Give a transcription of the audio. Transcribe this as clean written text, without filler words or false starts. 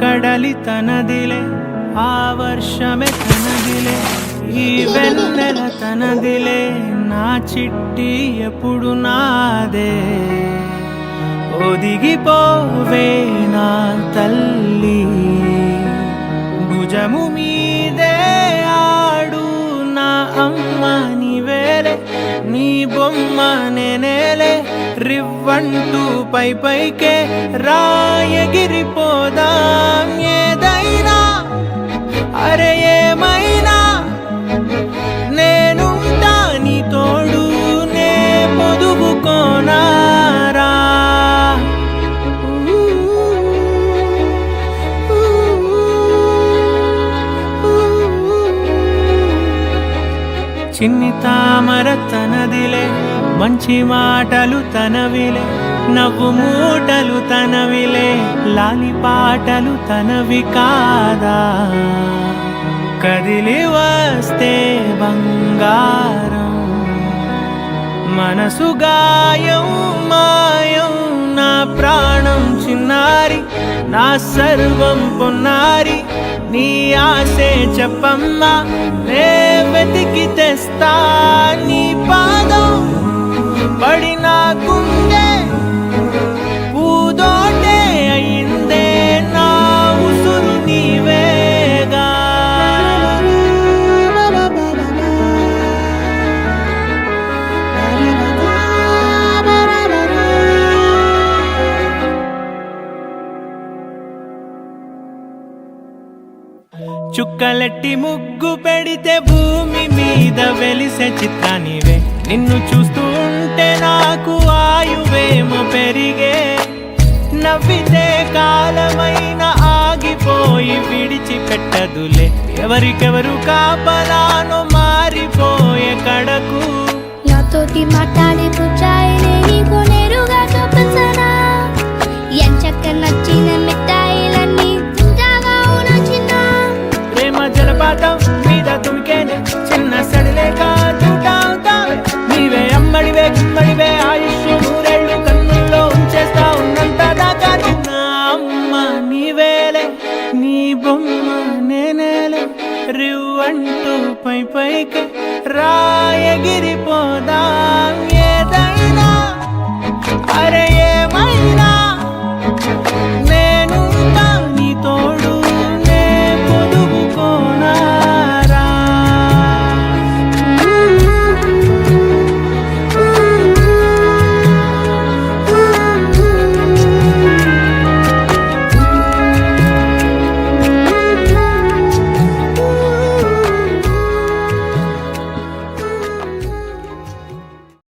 కడలి తనదిలే, ఆ వర్షమే తనదిలే, ఈ వెన్నెల తనదిలే, నా చిట్టి ఎప్పుడు నాదే. ఒదిగిపోవే నా తల్లి, భుజము మీదే ఆడు నా అమ్మ నీవేలే, నీ బొమ్మ నేనేలే, రివ్వంటూ పై పైకే రాయగిరిపోదాం. ఏదైనా అరే ఏమైనా నేనుంటా నీ తోడు, నే పొదుగుకోనారా. చిన్ని తామర తనదిలే, మంచి మాటలు తనవిలే, నవ్వు మూటలు తనవిలే, లాలి పాటలు తనవి కాదా. కదిలి వస్తే బంగారం, మనసు గాయం మాయం, నా ప్రాణం చిన్నారి, నా సర్వం పొన్నారి, నీ ఆశే చెప్పమ్మా, నే వెతికి తెస్తా నీ పాదం. పడి నా గుండె పూదోటే అయిందే, నా ఉసురు నీవేగా. చుక్కలెట్టి ముగ్గు పెడితే భూమి మీద వెలిసే చిత్రానివే, నిన్ను చూస్తూ ఉంటే నాకు ఆయువేమో పెరిగే. నవ్వితే కాలమైన ఆగిపోయి విడిచిపెట్టదులే, ఎవరికెవరు కాపలానో మారిపోయే కడకు. నాతోటి మాట్లాడే పుచ్చాయినే నీకు నేరుగా చూపించనా, ఎంచక్క నచ్చిన మిఠాయిలన్నీ తింటాగా ఉన్న చిన్న. ప్రేమ జలపాతం మీద తుమికేనే, చిన్న సడిలేక చూటావుతావే, నీవే అమ్మడివే గుమ్మడివే, ఆయుష్ నూరేళ్ళు కన్నుల్లో ఉంచేస్తా ఉన్నంత దాకా. చిన్న అమ్మ నీవేలే, నీ బొమ్మ నేనేలే, రివ్వంటూ పై పైకి రాయగిరిపోదా.